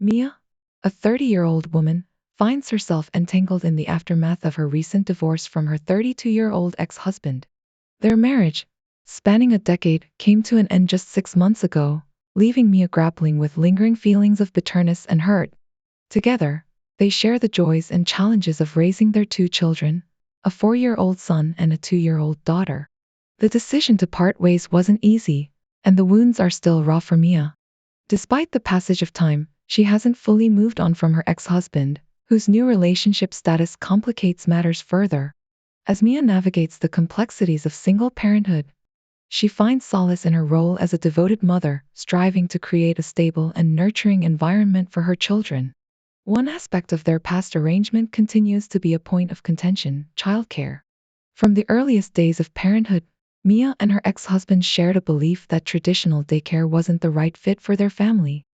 Mia, a 30-year-old woman, finds herself entangled in the aftermath of her recent divorce from her 32-year-old ex-husband. Their marriage, spanning a decade, came to an end just 6 months ago, leaving Mia grappling with lingering feelings of bitterness and hurt. Together, they share the joys and challenges of raising their two children, a 4-year-old son and a 2-year-old daughter. The decision to part ways wasn't easy, and the wounds are still raw for Mia. Despite the passage of time, she hasn't fully moved on from her ex-husband, whose new relationship status complicates matters further. As Mia navigates the complexities of single parenthood, she finds solace in her role as a devoted mother, striving to create a stable and nurturing environment for her children. One aspect of their past arrangement continues to be a point of contention: childcare. From the earliest days of parenthood, Mia and her ex-husband shared a belief that traditional daycare wasn't the right fit for their family.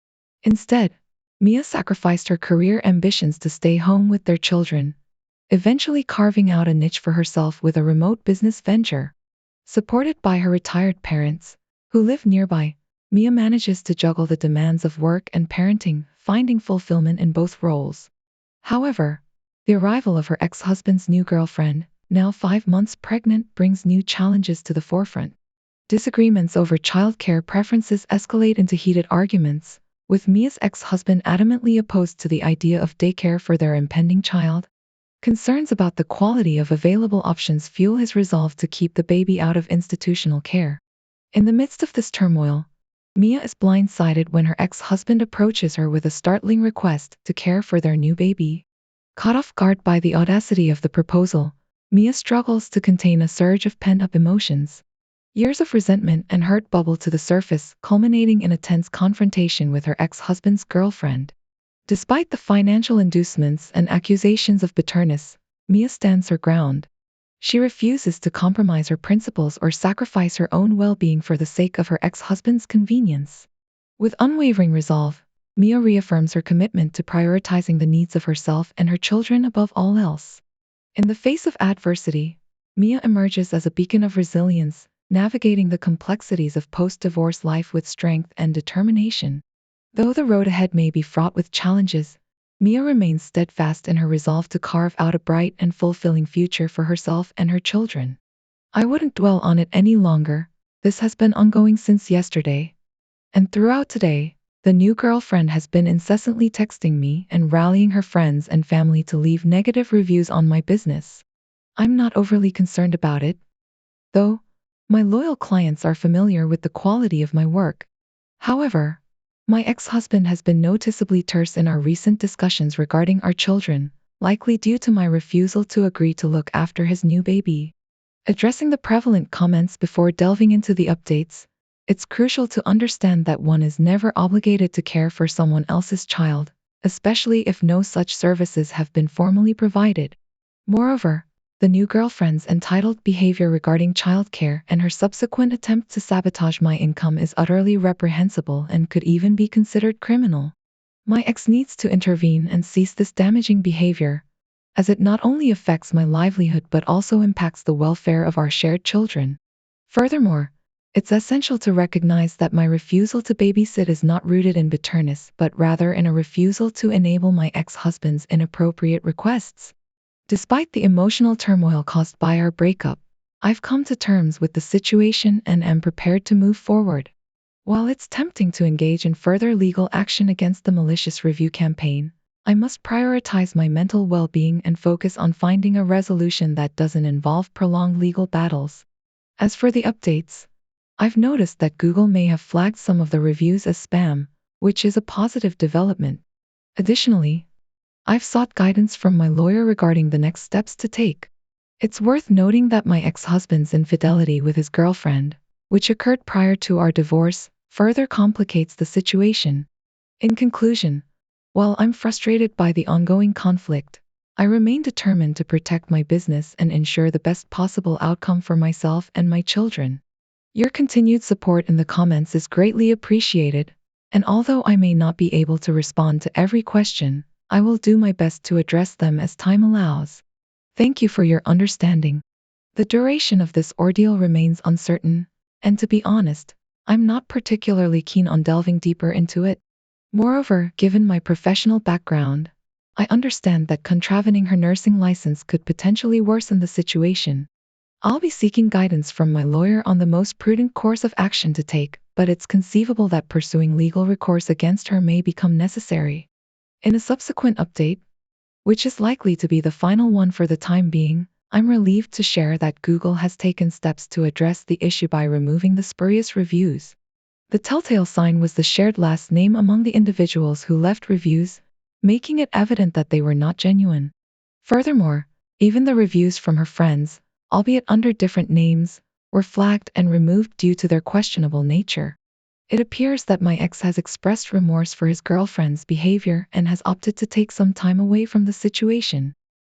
Instead, Mia sacrificed her career ambitions to stay home with their children, eventually carving out a niche for herself with a remote business venture. Supported by her retired parents, who live nearby, Mia manages to juggle the demands of work and parenting, finding fulfillment in both roles. However, the arrival of her ex-husband's new girlfriend, now 5 months pregnant, brings new challenges to the forefront. Disagreements over childcare preferences escalate into heated arguments, with Mia's ex-husband adamantly opposed to the idea of daycare for their impending child. Concerns about the quality of available options fuel his resolve to keep the baby out of institutional care. In the midst of this turmoil, Mia is blindsided when her ex-husband approaches her with a startling request to care for their new baby. Caught off guard by the audacity of the proposal, Mia struggles to contain a surge of pent-up emotions. Years of resentment and hurt bubble to the surface, culminating in a tense confrontation with her ex-husband's girlfriend. Despite the financial inducements and accusations of bitterness, Mia stands her ground. She refuses to compromise her principles or sacrifice her own well-being for the sake of her ex-husband's convenience. With unwavering resolve, Mia reaffirms her commitment to prioritizing the needs of herself and her children above all else. In the face of adversity, Mia emerges as a beacon of resilience, navigating the complexities of post-divorce life with strength and determination. Though the road ahead may be fraught with challenges, Mia remains steadfast in her resolve to carve out a bright and fulfilling future for herself and her children. I wouldn't dwell on it any longer. This has been ongoing since yesterday. And throughout today, the new girlfriend has been incessantly texting me and rallying her friends and family to leave negative reviews on my business. I'm not overly concerned about it, though. My loyal clients are familiar with the quality of my work. However, my ex-husband has been noticeably terse in our recent discussions regarding our children, likely due to my refusal to agree to look after his new baby. Addressing the prevalent comments before delving into the updates, it's crucial to understand that one is never obligated to care for someone else's child, especially if no such services have been formally provided. Moreover, the new girlfriend's entitled behavior regarding childcare and her subsequent attempt to sabotage my income is utterly reprehensible and could even be considered criminal. My ex needs to intervene and cease this damaging behavior, as it not only affects my livelihood but also impacts the welfare of our shared children. Furthermore, it's essential to recognize that my refusal to babysit is not rooted in bitterness but rather in a refusal to enable my ex-husband's inappropriate requests. Despite the emotional turmoil caused by our breakup, I've come to terms with the situation and am prepared to move forward. While it's tempting to engage in further legal action against the malicious review campaign, I must prioritize my mental well-being and focus on finding a resolution that doesn't involve prolonged legal battles. As for the updates, I've noticed that Google may have flagged some of the reviews as spam, which is a positive development. Additionally, I've sought guidance from my lawyer regarding the next steps to take. It's worth noting that my ex-husband's infidelity with his girlfriend, which occurred prior to our divorce, further complicates the situation. In conclusion, while I'm frustrated by the ongoing conflict, I remain determined to protect my business and ensure the best possible outcome for myself and my children. Your continued support in the comments is greatly appreciated, and although I may not be able to respond to every question, I will do my best to address them as time allows. Thank you for your understanding. The duration of this ordeal remains uncertain, and to be honest, I'm not particularly keen on delving deeper into it. Moreover, given my professional background, I understand that contravening her nursing license could potentially worsen the situation. I'll be seeking guidance from my lawyer on the most prudent course of action to take, but it's conceivable that pursuing legal recourse against her may become necessary. In a subsequent update, which is likely to be the final one for the time being, I'm relieved to share that Google has taken steps to address the issue by removing the spurious reviews. The telltale sign was the shared last name among the individuals who left reviews, making it evident that they were not genuine. Furthermore, even the reviews from her friends, albeit under different names, were flagged and removed due to their questionable nature. It appears that my ex has expressed remorse for his girlfriend's behavior and has opted to take some time away from the situation.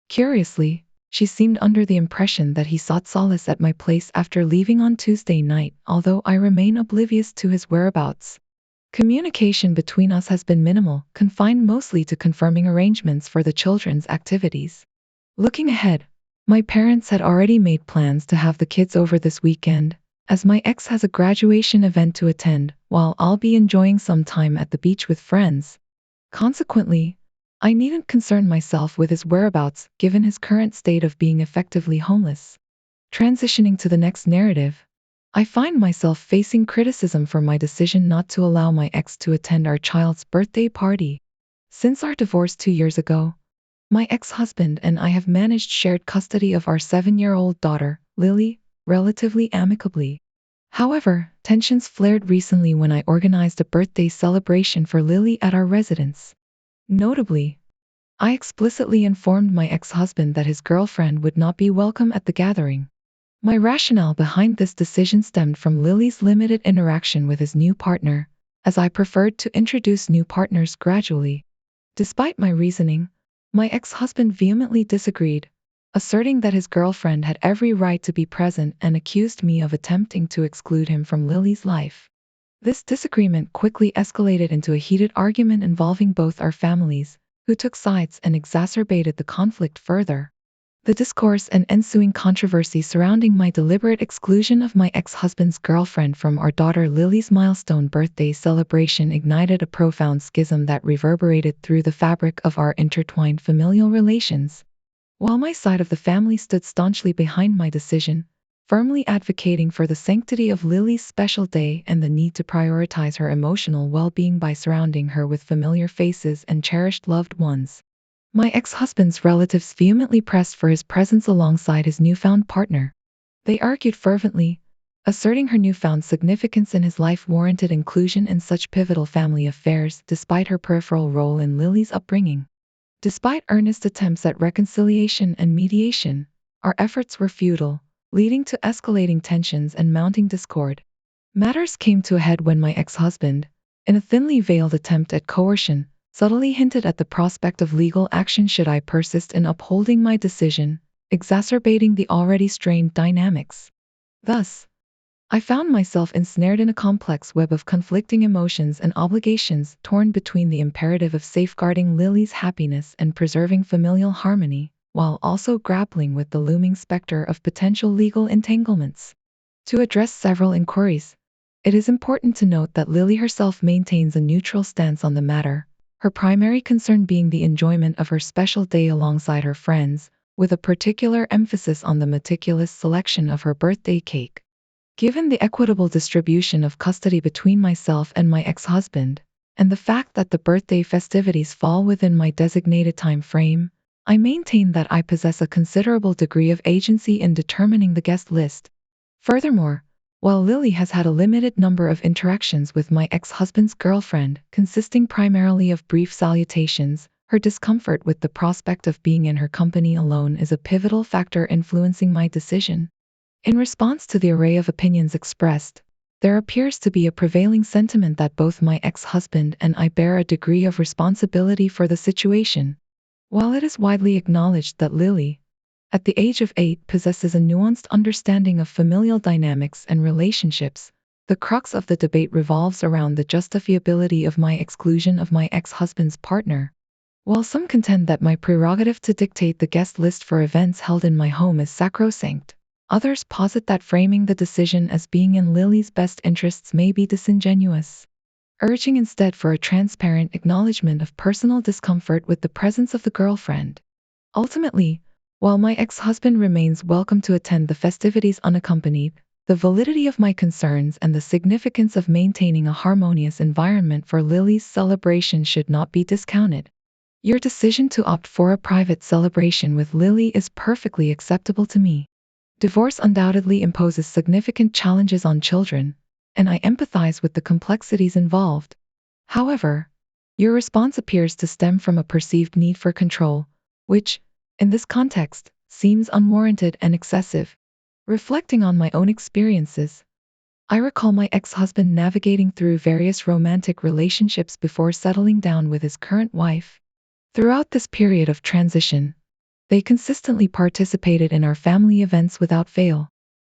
Curiously, she seemed under the impression that he sought solace at my place after leaving on Tuesday night, although I remain oblivious to his whereabouts. Communication between us has been minimal, confined mostly to confirming arrangements for the children's activities. Looking ahead, my parents had already made plans to have the kids over this weekend, as my ex has a graduation event to attend, while I'll be enjoying some time at the beach with friends. Consequently, I needn't concern myself with his whereabouts given his current state of being effectively homeless. Transitioning to the next narrative, I find myself facing criticism for my decision not to allow my ex to attend our child's birthday party. Since our divorce 2 years ago, my ex-husband and I have managed shared custody of our 7-year-old daughter, Lily, relatively amicably. However, tensions flared recently when I organized a birthday celebration for Lily at our residence. Notably, I explicitly informed my ex-husband that his girlfriend would not be welcome at the gathering. My rationale behind this decision stemmed from Lily's limited interaction with his new partner, as I preferred to introduce new partners gradually. Despite my reasoning, my ex-husband vehemently disagreed, asserting that his girlfriend had every right to be present and accused me of attempting to exclude him from Lily's life. This disagreement quickly escalated into a heated argument involving both our families, who took sides and exacerbated the conflict further. The discourse and ensuing controversy surrounding my deliberate exclusion of my ex-husband's girlfriend from our daughter Lily's milestone birthday celebration ignited a profound schism that reverberated through the fabric of our intertwined familial relations. While my side of the family stood staunchly behind my decision, firmly advocating for the sanctity of Lily's special day and the need to prioritize her emotional well-being by surrounding her with familiar faces and cherished loved ones, my ex-husband's relatives vehemently pressed for his presence alongside his newfound partner. They argued fervently, asserting her newfound significance in his life warranted inclusion in such pivotal family affairs despite her peripheral role in Lily's upbringing. Despite earnest attempts at reconciliation and mediation, our efforts were futile, leading to escalating tensions and mounting discord. Matters came to a head when my ex-husband, in a thinly veiled attempt at coercion, subtly hinted at the prospect of legal action should I persist in upholding my decision, exacerbating the already strained dynamics. Thus, I found myself ensnared in a complex web of conflicting emotions and obligations, torn between the imperative of safeguarding Lily's happiness and preserving familial harmony, while also grappling with the looming specter of potential legal entanglements. To address several inquiries, it is important to note that Lily herself maintains a neutral stance on the matter, her primary concern being the enjoyment of her special day alongside her friends, with a particular emphasis on the meticulous selection of her birthday cake. Given the equitable distribution of custody between myself and my ex-husband, and the fact that the birthday festivities fall within my designated time frame, I maintain that I possess a considerable degree of agency in determining the guest list. Furthermore, while Lily has had a limited number of interactions with my ex-husband's girlfriend, consisting primarily of brief salutations, her discomfort with the prospect of being in her company alone is a pivotal factor influencing my decision. In response to the array of opinions expressed, there appears to be a prevailing sentiment that both my ex-husband and I bear a degree of responsibility for the situation. While it is widely acknowledged that Lily, at the age of 8, possesses a nuanced understanding of familial dynamics and relationships, the crux of the debate revolves around the justifiability of my exclusion of my ex-husband's partner. While some contend that my prerogative to dictate the guest list for events held in my home is sacrosanct, others posit that framing the decision as being in Lily's best interests may be disingenuous. urging instead for a transparent acknowledgement of personal discomfort with the presence of the girlfriend. Ultimately, while my ex-husband remains welcome to attend the festivities unaccompanied, the validity of my concerns and the significance of maintaining a harmonious environment for Lily's celebration should not be discounted. Your decision to opt for a private celebration with Lily is perfectly acceptable to me. Divorce undoubtedly imposes significant challenges on children, and I empathize with the complexities involved. However, your response appears to stem from a perceived need for control, which, in this context, seems unwarranted and excessive. Reflecting on my own experiences, I recall my ex-husband navigating through various romantic relationships before settling down with his current wife. Throughout this period of transition, they consistently participated in our family events without fail.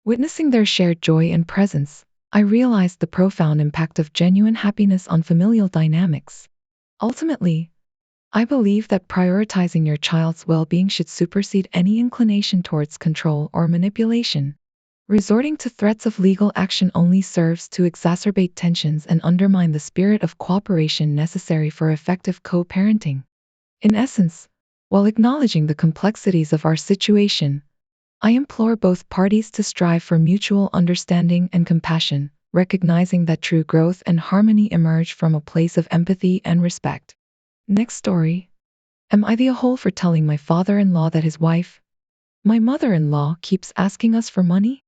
Witnessing their shared joy and presence, I realized the profound impact of genuine happiness on familial dynamics. Ultimately, I believe that prioritizing your child's well-being should supersede any inclination towards control or manipulation. Resorting to threats of legal action only serves to exacerbate tensions and undermine the spirit of cooperation necessary for effective co-parenting. In essence, while acknowledging the complexities of our situation, I implore both parties to strive for mutual understanding and compassion, recognizing that true growth and harmony emerge from a place of empathy and respect. Next story. Am I the a-hole for telling my father-in-law that his wife, my mother-in-law, keeps asking us for money?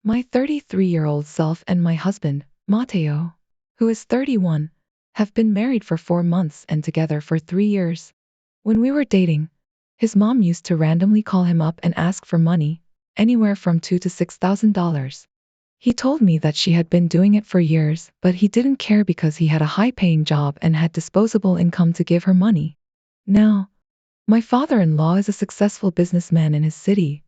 My 33-year-old self and my husband, Matteo, who is 31, have been married for 4 months and together for 3 years. When we were dating, his mom used to randomly call him up and ask for money, anywhere from $2,000 to $6,000. He told me that she had been doing it for years, but he didn't care because he had a high-paying job and had disposable income to give her money. Now, my father-in-law is a successful businessman in his city,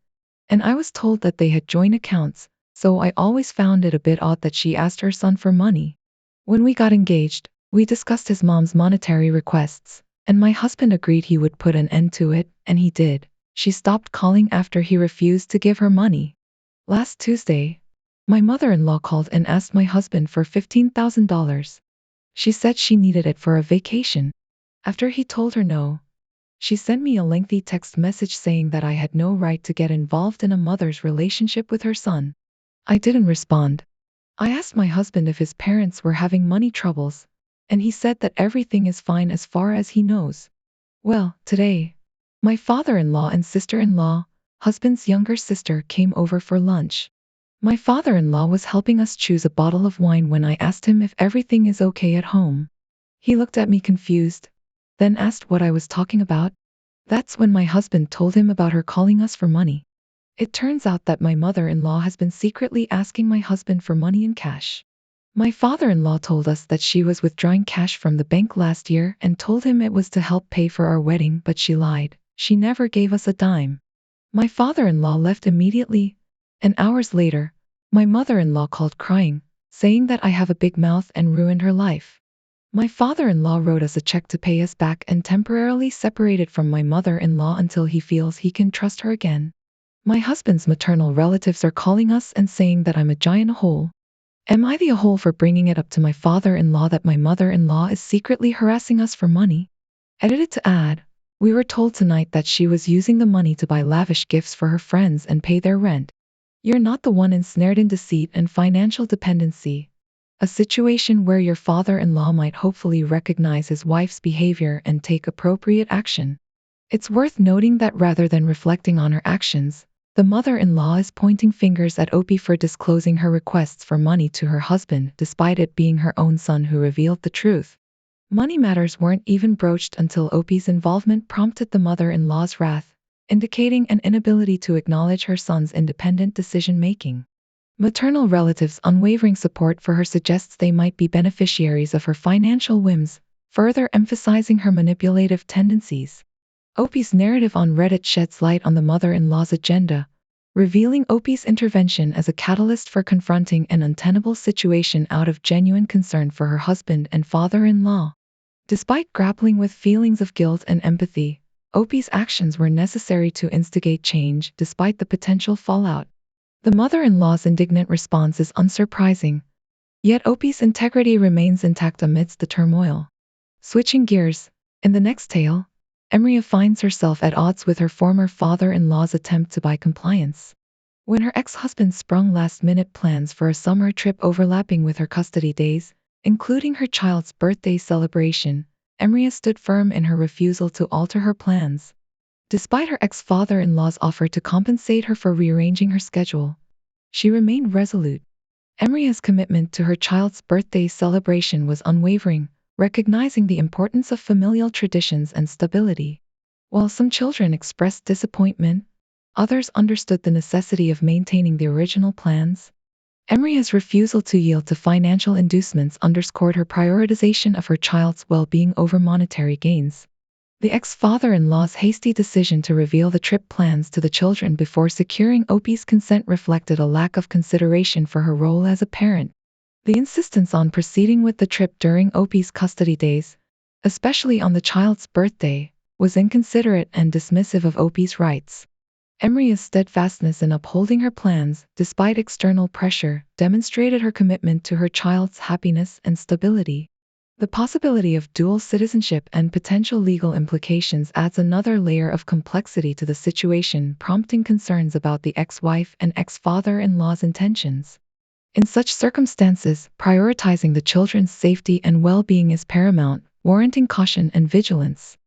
and I was told that they had joint accounts, so I always found it a bit odd that she asked her son for money. When we got engaged, we discussed his mom's monetary requests, and my husband agreed he would put an end to it, and he did. She stopped calling after he refused to give her money. Last Tuesday, my mother-in-law called and asked my husband for $15,000. She said she needed it for a vacation. After he told her no, she sent me a lengthy text message saying that I had no right to get involved in a mother's relationship with her son. I didn't respond. I asked my husband if his parents were having money troubles, and he said that everything is fine as far as he knows. Well, today, my father-in-law and sister-in-law, husband's younger sister, came over for lunch. My father-in-law was helping us choose a bottle of wine when I asked him if everything is okay at home. He looked at me confused, then asked what I was talking about. That's when my husband told him about her calling us for money. It turns out that my mother-in-law has been secretly asking my husband for money in cash. My father-in-law told us that she was withdrawing cash from the bank last year and told him it was to help pay for our wedding, but she lied. She never gave us a dime. My father-in-law left immediately, and hours later, my mother-in-law called crying, saying that I have a big mouth and ruined her life. My father-in-law wrote us a check to pay us back and temporarily separated from my mother-in-law until he feels he can trust her again. My husband's maternal relatives are calling us and saying that I'm a giant hole. Am I the a-hole for bringing it up to my father-in-law that my mother-in-law is secretly harassing us for money? Edited to add, we were told tonight that she was using the money to buy lavish gifts for her friends and pay their rent. You're not the one ensnared in deceit and financial dependency, a situation where your father-in-law might hopefully recognize his wife's behavior and take appropriate action. It's worth noting that rather than reflecting on her actions, the mother-in-law is pointing fingers at Opie for disclosing her requests for money to her husband despite it being her own son who revealed the truth. Money matters weren't even broached until Opie's involvement prompted the mother-in-law's wrath, indicating an inability to acknowledge her son's independent decision-making. Maternal relatives' unwavering support for her suggests they might be beneficiaries of her financial whims, further emphasizing her manipulative tendencies. Opie's narrative on Reddit sheds light on the mother-in-law's agenda, revealing Opie's intervention as a catalyst for confronting an untenable situation out of genuine concern for her husband and father-in-law. Despite grappling with feelings of guilt and empathy, Opie's actions were necessary to instigate change despite the potential fallout. The mother-in-law's indignant response is unsurprising. Yet Opie's integrity remains intact amidst the turmoil. Switching gears, in the next tale, Emria finds herself at odds with her former father-in-law's attempt to buy compliance. When her ex-husband sprung last-minute plans for a summer trip overlapping with her custody days, including her child's birthday celebration, Emria stood firm in her refusal to alter her plans. Despite her ex-father-in-law's offer to compensate her for rearranging her schedule, she remained resolute. Emria's commitment to her child's birthday celebration was unwavering, recognizing the importance of familial traditions and stability. While some children expressed disappointment, others understood the necessity of maintaining the original plans. Emria's refusal to yield to financial inducements underscored her prioritization of her child's well-being over monetary gains. The ex-father-in-law's hasty decision to reveal the trip plans to the children before securing Opie's consent reflected a lack of consideration for her role as a parent. The insistence on proceeding with the trip during Opie's custody days, especially on the child's birthday, was inconsiderate and dismissive of Opie's rights. Emria's steadfastness in upholding her plans, despite external pressure, demonstrated her commitment to her child's happiness and stability. The possibility of dual citizenship and potential legal implications adds another layer of complexity to the situation, prompting concerns about the ex-wife and ex-father-in-law's intentions. In such circumstances, prioritizing the children's safety and well-being is paramount, warranting caution and vigilance.